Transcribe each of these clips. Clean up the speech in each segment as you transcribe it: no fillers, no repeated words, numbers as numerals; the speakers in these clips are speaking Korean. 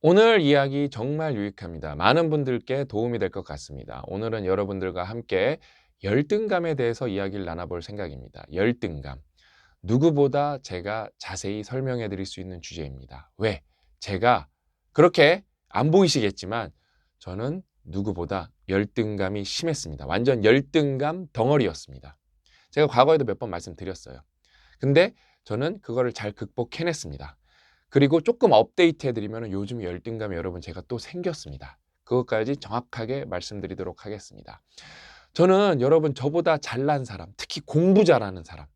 오늘 이야기 정말 유익합니다. 많은 분들께 도움이 될 것 같습니다. 오늘은 여러분들과 함께 열등감에 대해서 이야기를 나눠볼 생각입니다. 열등감. 누구보다 제가 자세히 설명해 드릴 수 있는 주제입니다. 왜? 제가 그렇게 안 보이시겠지만 저는 누구보다 열등감이 심했습니다. 완전 열등감 덩어리였습니다. 제가 과거에도 몇 번 말씀드렸어요. 근데 저는 그거를 잘 극복해냈습니다. 그리고 조금 업데이트 해드리면 요즘 열등감이 여러분 제가 또 생겼습니다. 그것까지 정확하게 말씀드리도록 하겠습니다. 저는 여러분 저보다 잘난 사람, 특히 공부 잘하는 사람,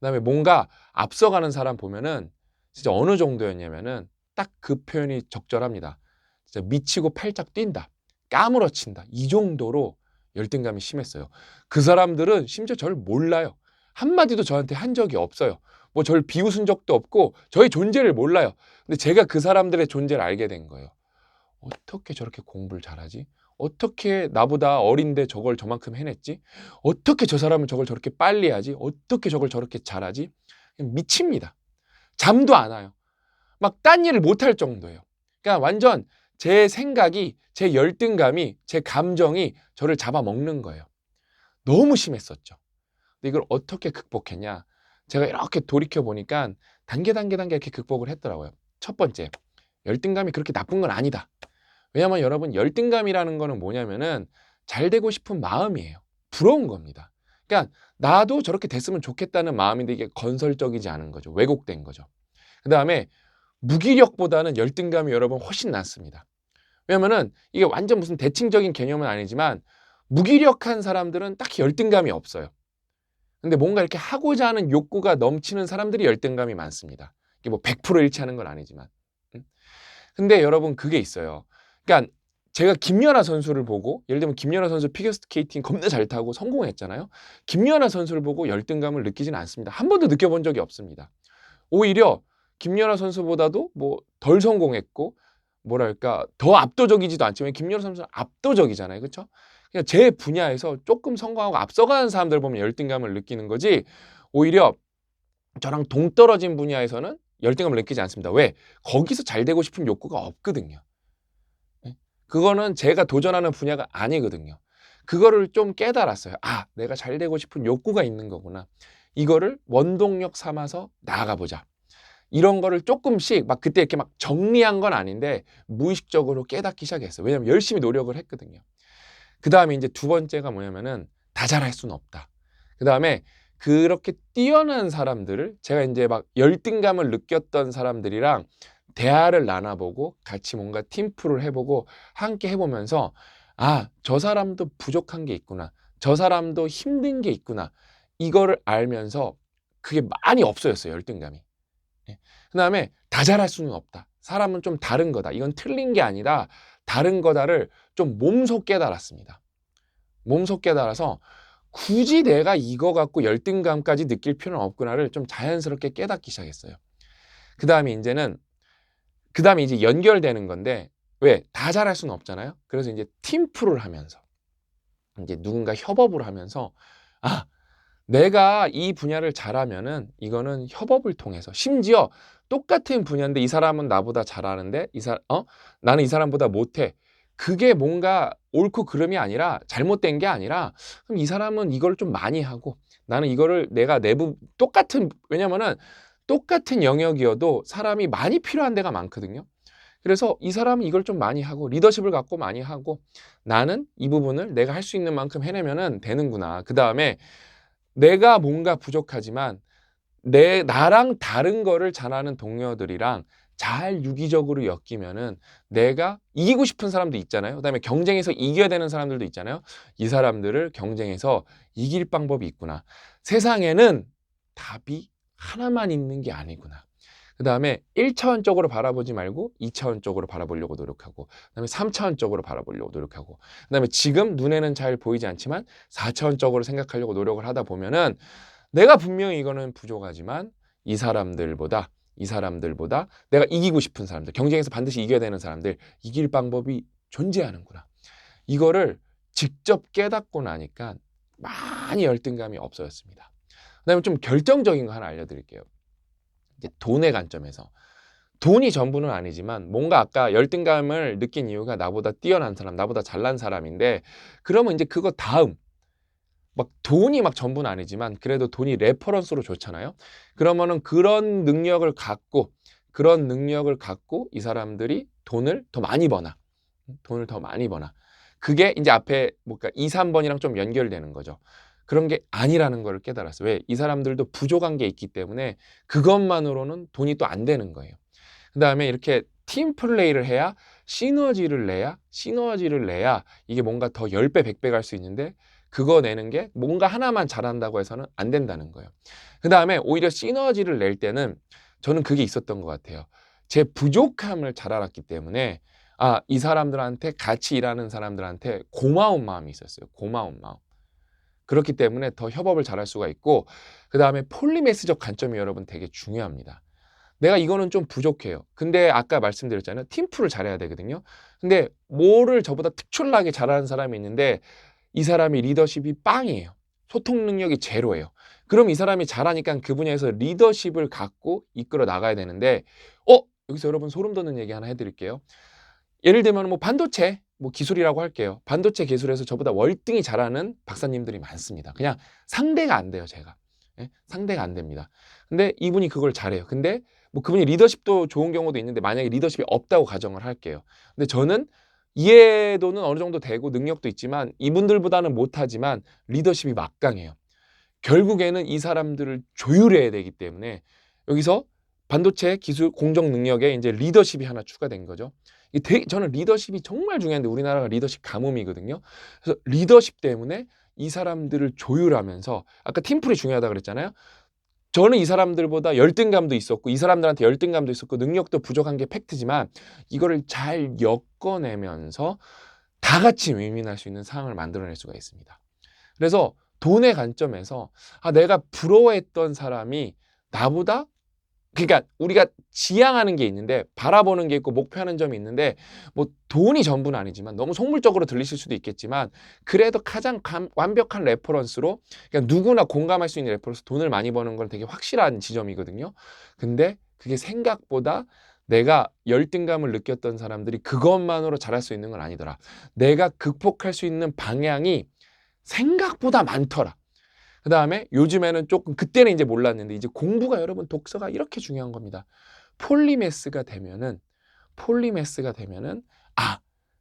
그다음에 뭔가 앞서가는 사람 보면은 진짜 어느 정도였냐면은 딱 그 표현이 적절합니다. 진짜 미치고 팔짝 뛴다, 까무러친다, 이 정도로 열등감이 심했어요. 그 사람들은 심지어 저를 몰라요. 한마디도 저한테 한 적이 없어요. 뭐 저를 비웃은 적도 없고 저의 존재를 몰라요. 근데 제가 그 사람들의 존재를 알게 된 거예요. 어떻게 저렇게 공부를 잘하지? 어떻게 나보다 어린데 저걸 저만큼 해냈지? 어떻게 저 사람은 저걸 저렇게 빨리 하지? 어떻게 저걸 저렇게 잘하지? 그냥 미칩니다. 잠도 안 와요. 막 딴 일을 못 할 정도예요. 그러니까 완전 제 생각이, 제 열등감이, 제 감정이 저를 잡아먹는 거예요. 너무 심했었죠. 근데 이걸 어떻게 극복했냐? 제가 이렇게 돌이켜 보니까 단계 이렇게 극복을 했더라고요. 첫 번째, 열등감이 그렇게 나쁜 건 아니다. 왜냐하면 여러분 열등감이라는 거는 뭐냐면은 잘 되고 싶은 마음이에요. 부러운 겁니다. 그러니까 나도 저렇게 됐으면 좋겠다는 마음인데 이게 건설적이지 않은 거죠. 왜곡된 거죠. 그 다음에 무기력보다는 열등감이 여러분 훨씬 낫습니다. 왜냐면은 이게 완전 무슨 대칭적인 개념은 아니지만 무기력한 사람들은 딱히 열등감이 없어요. 근데 뭔가 이렇게 하고자 하는 욕구가 넘치는 사람들이 열등감이 많습니다. 이게 뭐 100% 일치하는 건 아니지만. 근데 여러분 그게 있어요. 그러니까 제가 김연아 선수를 보고, 예를 들면 김연아 선수 피겨스케이팅 겁나 잘 타고 성공했잖아요. 김연아 선수를 보고 열등감을 느끼지는 않습니다. 한 번도 느껴본 적이 없습니다. 오히려 김연아 선수보다도 뭐 덜 성공했고 뭐랄까 더 압도적이지도 않지만 김연아 선수는 압도적이잖아요. 그렇죠? 그냥 제 분야에서 조금 성공하고 앞서가는 사람들 보면 열등감을 느끼는 거지, 오히려 저랑 동떨어진 분야에서는 열등감을 느끼지 않습니다. 왜? 거기서 잘 되고 싶은 욕구가 없거든요. 예? 그거는 제가 도전하는 분야가 아니거든요. 그거를 좀 깨달았어요. 아, 내가 잘 되고 싶은 욕구가 있는 거구나. 이거를 원동력 삼아서 나아가 보자. 이런 거를 조금씩 막 그때 이렇게 막 정리한 건 아닌데 무의식적으로 깨닫기 시작했어요. 왜냐면 열심히 노력을 했거든요. 그다음에 이제 두 번째가 뭐냐면은 다 잘할 수는 없다. 그다음에 그렇게 뛰어난 사람들을, 제가 이제 막 열등감을 느꼈던 사람들이랑 대화를 나눠보고 같이 뭔가 팀플을 해보고 함께 해보면서 아, 저 사람도 부족한 게 있구나. 저 사람도 힘든 게 있구나. 이거를 알면서 그게 많이 없어졌어요, 열등감이. 예. 그다음에 다 잘할 수는 없다. 사람은 좀 다른 거다. 이건 틀린 게 아니라 다른 거다를 좀 몸소 깨달았습니다. 몸소 깨달아서 굳이 내가 이거 갖고 열등감까지 느낄 필요는 없구나를 좀 자연스럽게 깨닫기 시작했어요. 그다음에 이제는 그다음에 이제 연결되는 건데, 왜? 다 잘할 수는 없잖아요. 그래서 이제 팀플을 하면서 이제 누군가 협업을 하면서 아, 내가 이 분야를 잘하면은 이거는 협업을 통해서, 심지어 똑같은 분야인데 이 사람은 나보다 잘하는데 나는 이 사람보다 못해. 그게 뭔가 옳고 그름이 아니라, 잘못된 게 아니라, 그럼 이 사람은 이걸 좀 많이 하고 나는 이거를 내가 내부 똑같은, 왜냐면은 똑같은 영역이어도 사람이 많이 필요한 데가 많거든요. 그래서 이 사람은 이걸 좀 많이 하고 리더십을 갖고 많이 하고 나는 이 부분을 내가 할 수 있는 만큼 해내면은 되는구나. 그 다음에 내가 뭔가 부족하지만 나랑 다른 거를 잘하는 동료들이랑 잘 유기적으로 엮이면은 내가 이기고 싶은 사람도 있잖아요. 그다음에 경쟁에서 이겨야 되는 사람들도 있잖아요. 이 사람들을 경쟁해서 이길 방법이 있구나. 세상에는 답이 하나만 있는 게 아니구나. 그다음에 1차원적으로 바라보지 말고 2차원적으로 바라보려고 노력하고, 그다음에 3차원적으로 바라보려고 노력하고, 그다음에 지금 눈에는 잘 보이지 않지만 4차원적으로 생각하려고 노력을 하다 보면은 내가 분명히 이거는 부족하지만 이 사람들보다 내가 이기고 싶은 사람들, 경쟁에서 반드시 이겨야 되는 사람들, 이길 방법이 존재하는구나. 이거를 직접 깨닫고 나니까 많이 열등감이 없어졌습니다. 그다음에 좀 결정적인 거 하나 알려드릴게요. 이제 돈의 관점에서. 돈이 전부는 아니지만 뭔가 아까 열등감을 느낀 이유가 나보다 뛰어난 사람, 나보다 잘난 사람인데 그러면 이제 그거 다음 막 돈이 막 전부는 아니지만 그래도 돈이 레퍼런스로 좋잖아요. 그러면은 그런 능력을 갖고 이 사람들이 돈을 더 많이 버나. 그게 이제 앞에 뭔가 2, 3번이랑 좀 연결되는 거죠. 그런 게 아니라는 걸 깨달았어요. 왜? 이 사람들도 부족한 게 있기 때문에 그것만으로는 돈이 또 안 되는 거예요. 그다음에 이렇게 팀 플레이를 해야 시너지를 내야 이게 뭔가 더 10배, 100배 갈 수 있는데 그거 내는 게 뭔가 하나만 잘한다고 해서는 안 된다는 거예요. 그다음에 오히려 시너지를 낼 때는 저는 그게 있었던 것 같아요. 제 부족함을 잘 알았기 때문에 이 사람들한테 같이 일하는 사람들한테 고마운 마음이 있었어요. 고마운 마음. 그렇기 때문에 더 협업을 잘할 수가 있고 그다음에 폴리메스적 관점이 여러분 되게 중요합니다. 내가 이거는 좀 부족해요. 근데 아까 말씀드렸잖아요. 팀플을 잘해야 되거든요. 근데 뭐를 저보다 특출나게 잘하는 사람이 있는데 이 사람이 리더십이 빵이에요. 소통 능력이 제로예요. 그럼 이 사람이 잘하니까 그 분야에서 리더십을 갖고 이끌어 나가야 되는데 여기서 여러분 소름 돋는 얘기 하나 해드릴게요. 예를 들면 뭐 반도체 뭐 기술이라고 할게요. 반도체 기술에서 저보다 월등히 잘하는 박사님들이 많습니다. 그냥 상대가 안 돼요, 제가. 예? 상대가 안 됩니다. 근데 이분이 그걸 잘해요. 근데 뭐 그분이 리더십도 좋은 경우도 있는데 만약에 리더십이 없다고 가정을 할게요. 근데 저는 이해도는 어느 정도 되고 능력도 있지만 이분들보다는 못하지만 리더십이 막강해요. 결국에는 이 사람들을 조율해야 되기 때문에 여기서 반도체 기술 공정 능력에 이제 리더십이 하나 추가된 거죠. 저는 리더십이 정말 중요한데 우리나라가 리더십 가뭄이거든요. 그래서 리더십 때문에 이 사람들을 조율하면서 아까 팀플이 중요하다 그랬잖아요. 저는 이 사람들보다 열등감도 있었고 이 사람들한테 열등감도 있었고 능력도 부족한 게 팩트지만 이거를 잘 엮어내면서 다 같이 윈윈할 수 있는 상황을 만들어낼 수가 있습니다. 그래서 돈의 관점에서 내가 부러워했던 사람이 나보다 그러니까 우리가 지향하는 게 있는데 바라보는 게 있고 목표하는 점이 있는데 뭐 돈이 전부는 아니지만 너무 속물적으로 들리실 수도 있겠지만 그래도 가장 완벽한 레퍼런스로 그러니까 누구나 공감할 수 있는 레퍼런스 돈을 많이 버는 건 되게 확실한 지점이거든요. 근데 그게 생각보다 내가 열등감을 느꼈던 사람들이 그것만으로 잘할 수 있는 건 아니더라. 내가 극복할 수 있는 방향이 생각보다 많더라. 그 다음에 요즘에는 조금 그때는 이제 몰랐는데 이제 공부가 여러분 독서가 이렇게 중요한 겁니다. 폴리메스가 되면은 폴리메스가 되면은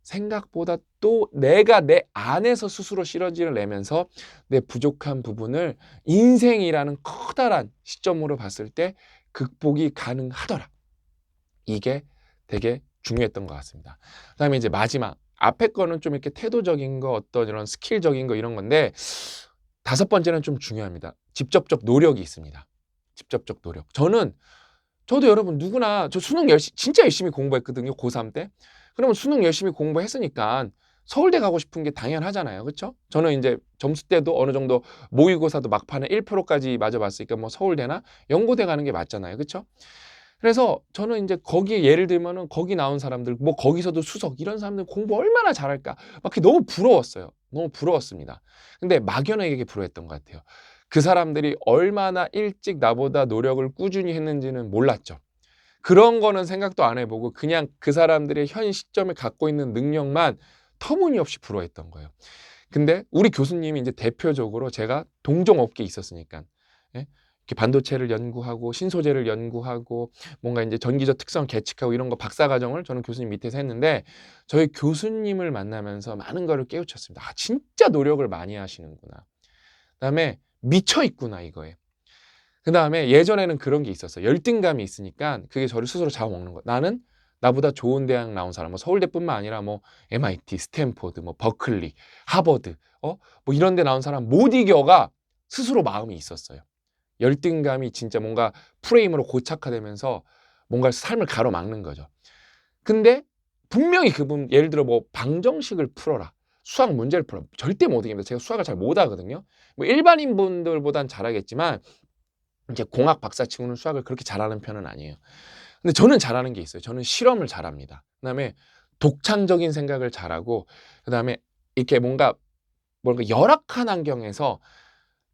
생각보다 또 내가 내 안에서 스스로 시너지를 내면서 내 부족한 부분을 인생이라는 커다란 시점으로 봤을 때 극복이 가능하더라. 이게 되게 중요했던 것 같습니다. 그다음에 이제 마지막 앞에 거는 좀 이렇게 태도적인 거 어떤 이런 스킬적인 거 이런 건데 5번째는 좀 중요합니다. 직접적 노력이 있습니다. 직접적 노력. 저도 여러분 누구나 저 수능 진짜 열심히 공부했거든요. 고3 때. 그러면 수능 열심히 공부했으니까 서울대 가고 싶은 게 당연하잖아요. 그렇죠? 저는 이제 점수 때도 어느 정도 모의고사도 막판에 1%까지 맞아봤으니까 뭐 서울대나 연고대 가는 게 맞잖아요. 그렇죠? 그래서 저는 이제 거기에 예를 들면은 거기 나온 사람들 뭐 거기서도 수석 이런 사람들 공부 얼마나 잘할까 막 그게 너무 부러웠어요. 너무 부러웠습니다. 근데 막연하게 부러웠던 것 같아요. 그 사람들이 얼마나 일찍 나보다 노력을 꾸준히 했는지는 몰랐죠. 그런 거는 생각도 안 해보고 그냥 그 사람들의 현 시점에 갖고 있는 능력만 터무니없이 부러워했던 거예요. 근데 우리 교수님이 이제 대표적으로 제가 동종업계에 있었으니까 예? 이렇게 반도체를 연구하고 신소재를 연구하고 뭔가 이제 전기적 특성 계측하고 이런 거 박사과정을 저는 교수님 밑에서 했는데 저희 교수님을 만나면서 많은 거를 깨우쳤습니다. 진짜 노력을 많이 하시는구나. 그다음에 미쳐 있구나 이거에. 그다음에 예전에는 그런 게 있었어요. 열등감이 있으니까 그게 저를 스스로 잡아먹는 거예요. 나는 나보다 좋은 대학 나온 사람, 뭐 서울대뿐만 아니라 뭐 MIT, 스탠포드, 뭐 버클리, 하버드, 뭐 이런 데 나온 사람 못 이겨가 스스로 마음이 있었어요. 열등감이 진짜 뭔가 프레임으로 고착화되면서 뭔가 삶을 가로막는 거죠. 근데 분명히 그분 예를 들어 뭐 방정식을 풀어라. 수학 문제를 풀어. 절대 못 이깁니다. 제가 수학을 잘 못하거든요. 뭐 일반인 분들보단 잘하겠지만 이제 공학 박사치고는 수학을 그렇게 잘하는 편은 아니에요. 근데 저는 잘하는 게 있어요. 저는 실험을 잘합니다. 그다음에 독창적인 생각을 잘하고 그다음에 이렇게 뭔가 열악한 환경에서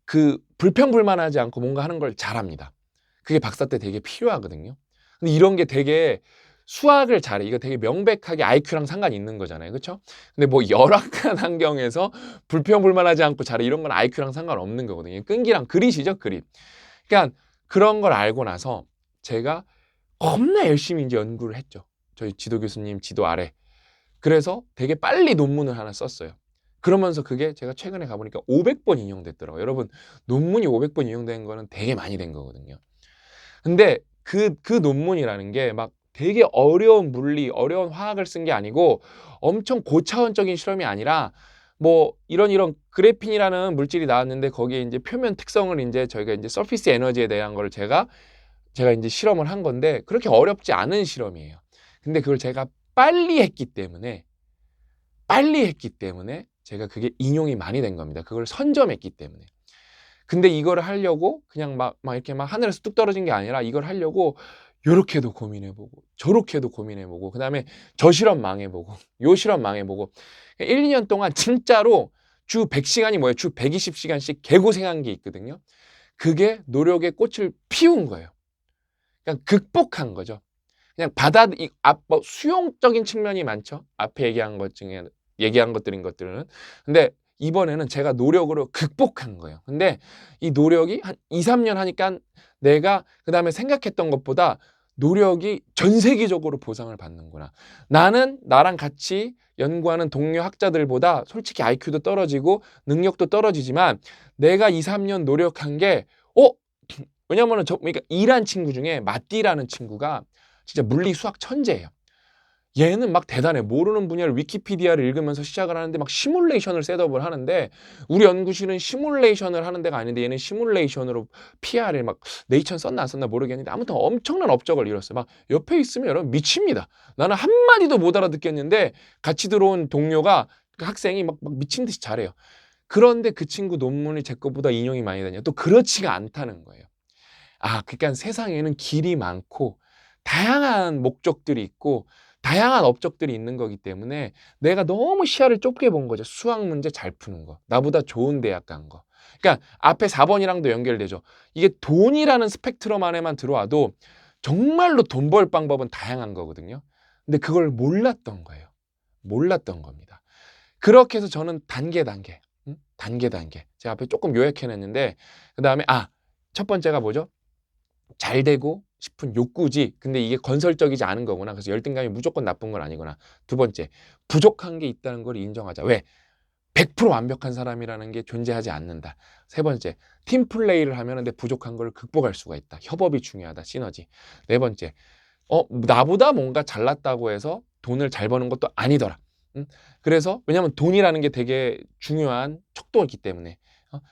그 불평불만하지 않고 뭔가 하는 걸 잘합니다. 그게 박사 때 되게 필요하거든요. 근데 이런 게 되게 수학을 잘해. 이거 되게 명백하게 IQ랑 상관이 있는 거잖아요. 그렇죠? 근데 뭐 열악한 환경에서 불평불만하지 않고 잘해. 이런 건 IQ랑 상관없는 거거든요. 끈기랑 그릿이죠, 그릿. 그러니까 그런 걸 알고 나서 제가 겁나 열심히 이제 연구를 했죠. 저희 지도 교수님 지도 아래. 그래서 되게 빨리 논문을 하나 썼어요. 그러면서 그게 제가 최근에 가보니까 500번 인용됐더라고요. 여러분, 논문이 500번 인용된 거는 되게 많이 된 거거든요. 근데 그 논문이라는 게 막 되게 어려운 물리, 어려운 화학을 쓴 게 아니고 엄청 고차원적인 실험이 아니라 뭐 이런 그래핀이라는 물질이 나왔는데 거기에 이제 표면 특성을 이제 저희가 이제 서피스 에너지에 대한 걸 제가 이제 실험을 한 건데 그렇게 어렵지 않은 실험이에요. 근데 그걸 제가 빨리 했기 때문에 제가 그게 인용이 많이 된 겁니다. 그걸 선점했기 때문에. 근데 이거를 하려고 그냥 막 이렇게 막 하늘에서 뚝 떨어진 게 아니라 이걸 하려고 요렇게도 고민해보고 저렇게도 고민해보고 그다음에 저 실험 망해보고 요 실험 망해보고 1, 2년 동안 진짜로 주 100시간이 뭐예요? 주 120시간씩 개고생한 게 있거든요. 그게 노력의 꽃을 피운 거예요. 그냥 극복한 거죠. 그냥 뭐 수용적인 측면이 많죠. 앞에 얘기한 것들은. 근데 이번에는 제가 노력으로 극복한 거예요. 근데 이 노력이 한 2, 3년 하니까 내가 그다음에 생각했던 것보다 노력이 전 세계적으로 보상을 받는구나. 나는 나랑 같이 연구하는 동료 학자들보다 솔직히 IQ도 떨어지고 능력도 떨어지지만 내가 2, 3년 노력한 게 왜냐면은 그러니까 이란 친구 중에 마띠라는 친구가 진짜 물리 수학 천재예요. 얘는 막 대단해. 모르는 분야를 위키피디아를 읽으면서 시작을 하는데 막 시뮬레이션을 셋업을 하는데 우리 연구실은 시뮬레이션을 하는 데가 아닌데 얘는 시뮬레이션으로 PR을 막 네이처 썼나 안 썼나 모르겠는데 아무튼 엄청난 업적을 이뤘어요. 막 옆에 있으면 여러분 미칩니다. 나는 한마디도 못 알아듣겠는데 같이 들어온 동료가 그 학생이 막 미친 듯이 잘해요. 그런데 그 친구 논문이 제 것보다 인용이 많이 되냐? 또 그렇지가 않다는 거예요. 그러니까 세상에는 길이 많고 다양한 목적들이 있고 다양한 업적들이 있는 거기 때문에 내가 너무 시야를 좁게 본 거죠. 수학 문제 잘 푸는 거. 나보다 좋은 대학 간 거. 그러니까 앞에 4번이랑도 연결되죠. 이게 돈이라는 스펙트럼 안에만 들어와도 정말로 돈 벌 방법은 다양한 거거든요. 근데 그걸 몰랐던 거예요. 몰랐던 겁니다. 그렇게 해서 저는 단계. 단계. 제가 앞에 조금 요약해냈는데 그다음에 첫 번째가 뭐죠? 잘 되고 싶은 욕구지. 근데 이게 건설적이지 않은 거구나. 그래서 열등감이 무조건 나쁜 건 아니구나. 두 번째, 부족한 게 있다는 걸 인정하자. 왜? 100% 완벽한 사람이라는 게 존재하지 않는다. 세 번째, 팀 플레이를 하면 내 부족한 걸 극복할 수가 있다. 협업이 중요하다. 시너지. 네 번째, 나보다 뭔가 잘났다고 해서 돈을 잘 버는 것도 아니더라. 그래서 왜냐하면 돈이라는 게 되게 중요한 척도이기 때문에.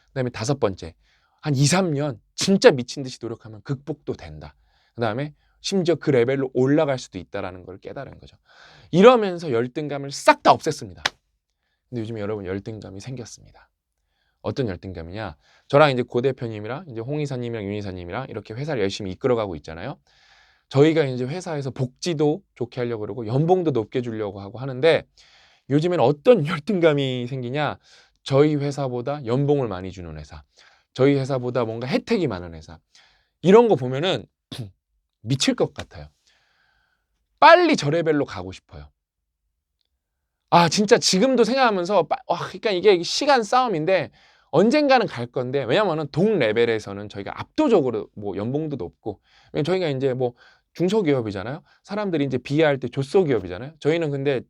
그다음에 다섯 번째, 한 2, 3년 진짜 미친 듯이 노력하면 극복도 된다. 그다음에 심지어 그 레벨로 올라갈 수도 있다라는 걸 깨달은 거죠. 이러면서 열등감을 싹 다 없앴습니다. 근데 요즘에 여러분 열등감이 생겼습니다. 어떤 열등감이냐? 저랑 이제 고 대표님이랑 이제 홍 이사님이랑 윤 이사님이랑 이렇게 회사를 열심히 이끌어가고 있잖아요. 저희가 이제 회사에서 복지도 좋게 하려고 그러고 연봉도 높게 주려고 하고 하는데 요즘에는 어떤 열등감이 생기냐? 저희 회사보다 연봉을 많이 주는 회사, 저희 회사보다 뭔가 혜택이 많은 회사 이런 거 보면은 미칠 것 같아요. 빨리 저 레벨로 가고 싶어요. 진짜 지금도 생각하면서 그러니까 이게 시간 싸움인데 언젠가는 갈 건데 왜냐면은 동 레벨에서는 저희가 압도적으로 뭐 연봉도 높고 저희가 이제 뭐 중소기업이잖아요. 사람들이 이제 비하할 때 조소기업이잖아요. 저희는 근데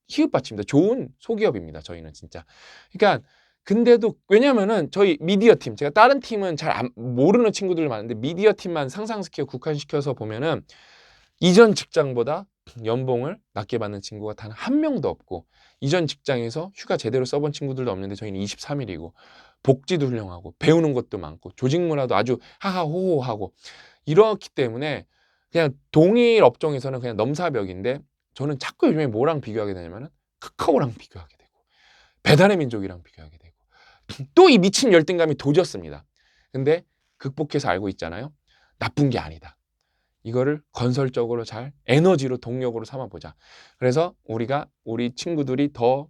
희읍받침입니다. 좋은 소기업입니다. 저희는 진짜. 그러니까 근데도 왜냐면은 저희 미디어 팀 제가 다른 팀은 잘 모르는 친구들 많은데 미디어 팀만 상상시켜 국한시켜서 보면은 이전 직장보다 연봉을 낮게 받는 친구가 단 한 명도 없고 이전 직장에서 휴가 제대로 써본 친구들도 없는데 저희는 23일이고 복지도 훌륭하고 배우는 것도 많고 조직 문화도 아주 하하호호하고 이렇기 때문에 그냥 동일 업종에서는 그냥 넘사벽인데 저는 자꾸 요즘에 뭐랑 비교하게 되냐면은 카카오랑 비교하게 되고 배달의 민족이랑 비교하게 되고 또 이 미친 열등감이 도졌습니다. 근데 극복해서 알고 있잖아요. 나쁜 게 아니다. 이거를 건설적으로 잘 에너지로 동력으로 삼아보자. 그래서 우리 친구들이 더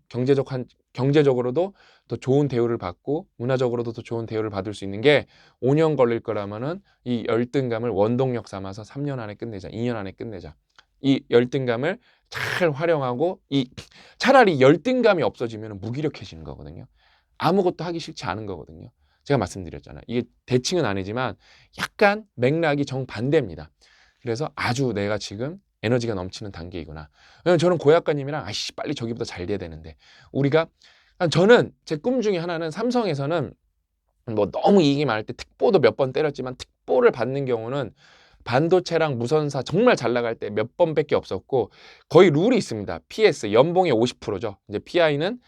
경제적으로도 더 좋은 대우를 받고 문화적으로도 더 좋은 대우를 받을 수 있는 게 5년 걸릴 거라면은 이 열등감을 원동력 삼아서 3년 안에 끝내자, 2년 안에 끝내자. 이 열등감을 잘 활용하고 차라리 열등감이 없어지면 무기력해지는 거거든요. 아무것도 하기 싫지 않은 거거든요. 제가 말씀드렸잖아요. 이게 대칭은 아니지만 약간 맥락이 정반대입니다. 그래서 아주 내가 지금 에너지가 넘치는 단계이구나. 왜냐면 저는 고약가님이랑 아이씨 빨리 저기보다 잘 돼야 되는데 우리가 저는 제 꿈 중에 하나는 삼성에서는 뭐 너무 이익이 많을 때 특보도 몇 번 때렸지만 특보를 받는 경우는 반도체랑 무선사 정말 잘 나갈 때 몇 번밖에 없었고 거의 룰이 있습니다. PS 연봉의 50%죠. 이제 PI는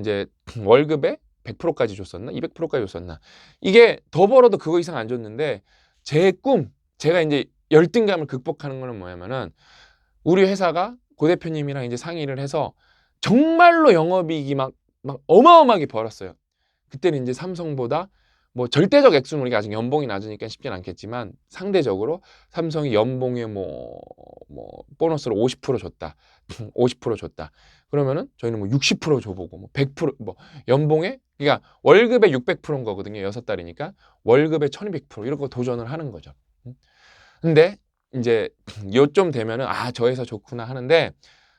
이제 월급의 100%까지 줬었나? 200%까지 줬었나? 이게 더 벌어도 그거 이상 안 줬는데 제가 이제 열등감을 극복하는 거는 뭐냐면은 우리 회사가 고 대표님이랑 이제 상의를 해서 정말로 영업이익이 막 어마어마하게 벌었어요. 그때는 이제 삼성보다 뭐 절대적 액수는 우리가 아직 연봉이 낮으니까 쉽진 않겠지만 상대적으로 삼성이 연봉에 뭐 보너스를 50% 줬다. 50% 줬다. 그러면은 저희는 뭐 60% 줘보고 뭐 100% 연봉에 그러니까 월급의 600%인 거거든요. 6달이니까 월급의 1200% 이런 거 도전을 하는 거죠. 근데 이제 요쯤 되면은 저 회사 좋구나 하는데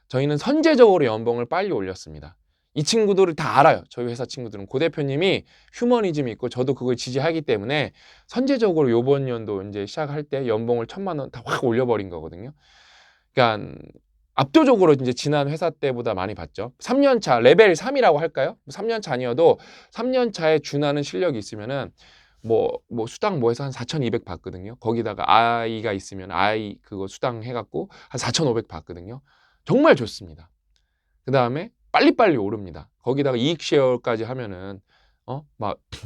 저희는 선제적으로 연봉을 빨리 올렸습니다. 이 친구들을 다 알아요. 저희 회사 친구들은 고 대표님이 휴머니즘이 있고 저도 그걸 지지하기 때문에 선제적으로 요번 연도 이제 시작할 때 연봉을 1,000만 원 다 확 올려버린 거거든요. 그러니까 압도적으로 이제 지난 회사 때보다 많이 받죠. 3년 차 레벨 3이라고 할까요? 3년 차 아니어도 3년 차에 준하는 실력이 있으면은 뭐 수당 해서 한 4,200 받거든요. 거기다가 아이가 있으면 아이 그거 수당 해갖고 한 4,500 받거든요. 정말 좋습니다. 그 다음에 빨리빨리 오릅니다. 거기다가 이익 쉐어까지 하면은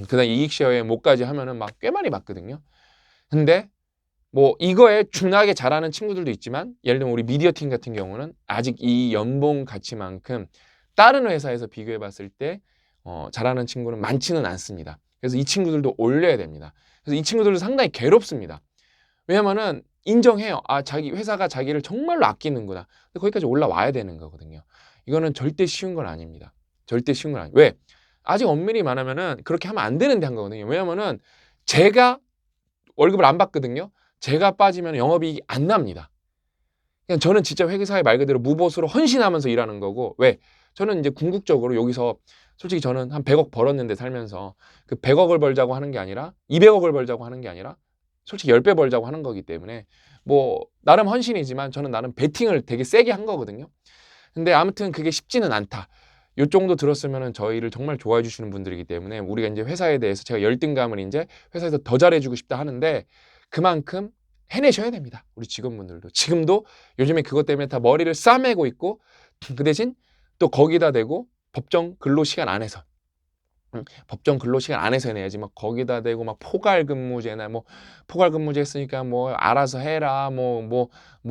그다음 이익 쉐어에 뭐까지 하면은 막 꽤 많이 받거든요. 근데 뭐 이거에 준하게 잘하는 친구들도 있지만 예를 들면 우리 미디어 팀 같은 경우는 아직 이 연봉 가치만큼 다른 회사에서 비교해 봤을 때 잘하는 친구는 많지는 않습니다. 그래서 이 친구들도 올려야 됩니다. 그래서 이 친구들도 상당히 괴롭습니다. 왜냐면은 인정해요. 자기 회사가 자기를 정말로 아끼는구나. 근데 거기까지 올라와야 되는 거거든요. 이거는 절대 쉬운 건 아닙니다. 절대 쉬운 건 아니에요. 왜? 아직 엄밀히 말하면은 그렇게 하면 안 되는데 한 거거든요. 왜냐면은 제가 월급을 안 받거든요. 제가 빠지면 영업이익이 안 납니다. 그냥 저는 진짜 회사에 말 그대로 무보수로 헌신하면서 일하는 거고 왜? 저는 이제 궁극적으로 여기서 솔직히 저는 한 100억 벌었는데 살면서 그 100억을 벌자고 하는 게 아니라 200억을 벌자고 하는 게 아니라 솔직히 10배 벌자고 하는 거기 때문에 뭐 나름 헌신이지만 저는 나름 베팅을 되게 세게 한 거거든요. 근데 아무튼 그게 쉽지는 않다. 요 정도 들었으면은 저희를 정말 좋아해 주시는 분들이기 때문에 우리가 이제 회사에 대해서 제가 열등감을 이제 회사에서 더 잘해주고 싶다 하는데 그만큼 해내셔야 됩니다. 우리 직원분들도. 지금도 요즘에 그것 때문에 다 머리를 싸매고 있고 그 대신 또 거기다 대고 법정 근로시간 안에서 법정 근로시간 안에서 해내야지 막 거기다 대고 막 포괄근무제나 뭐 포괄근무제 했으니까 뭐 알아서 해라 뭐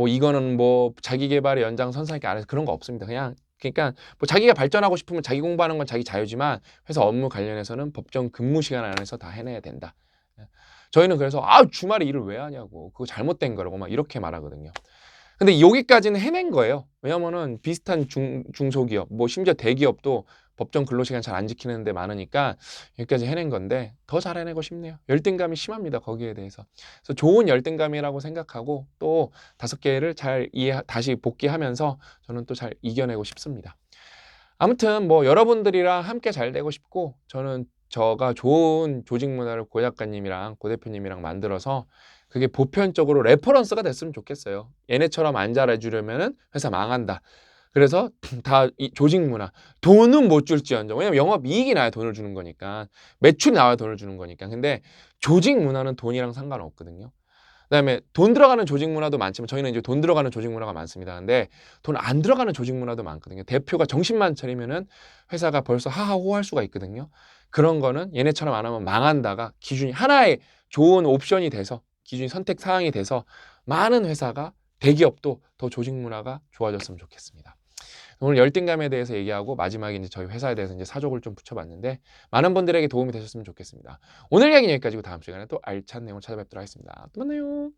이거는 뭐 자기계발의 연장선상이니까 안 해서 그런 거 없습니다. 그러니까 뭐 자기가 발전하고 싶으면 자기 공부하는 건 자기 자유지만 회사 업무 관련해서는 법정 근무 시간 안에서 다 해내야 된다. 저희는 그래서 주말에 일을 왜 하냐고 그거 잘못된 거라고 막 이렇게 말하거든요. 근데 여기까지는 해낸 거예요. 왜냐면은 비슷한 중소기업, 뭐 심지어 대기업도 법정 근로시간 잘 안 지키는 데 많으니까 여기까지 해낸 건데 더 잘 해내고 싶네요. 열등감이 심합니다. 거기에 대해서. 그래서 좋은 열등감이라고 생각하고 또 5개를 잘 다시 복귀하면서 저는 또 잘 이겨내고 싶습니다. 아무튼 뭐 여러분들이랑 함께 잘 되고 싶고 저는 저가 좋은 조직 문화를 고 작가님이랑 고 대표님이랑 만들어서 그게 보편적으로 레퍼런스가 됐으면 좋겠어요. 얘네처럼 안 잘해주려면 회사 망한다. 그래서 다 이 조직 문화 돈은 못 줄지언정 왜냐면 영업이익이 나야 돈을 주는 거니까 매출이 나와야 돈을 주는 거니까 근데 조직 문화는 돈이랑 상관없거든요. 그다음에 돈 들어가는 조직 문화도 많지만 저희는 이제 돈 들어가는 조직 문화가 많습니다. 근데 돈 안 들어가는 조직 문화도 많거든요. 대표가 정신만 차리면은 회사가 벌써 하하호할 수가 있거든요. 그런 거는 얘네처럼 안 하면 망한다가 기준이 하나의 좋은 옵션이 돼서 기준이 선택 사항이 돼서 많은 회사가 대기업도 더 조직 문화가 좋아졌으면 좋겠습니다. 오늘 열등감에 대해서 얘기하고 마지막에 이제 저희 회사에 대해서 이제 사족을 좀 붙여봤는데 많은 분들에게 도움이 되셨으면 좋겠습니다. 오늘 이야기는 여기까지고 다음 시간에 또 알찬 내용을 찾아뵙도록 하겠습니다. 또 만나요.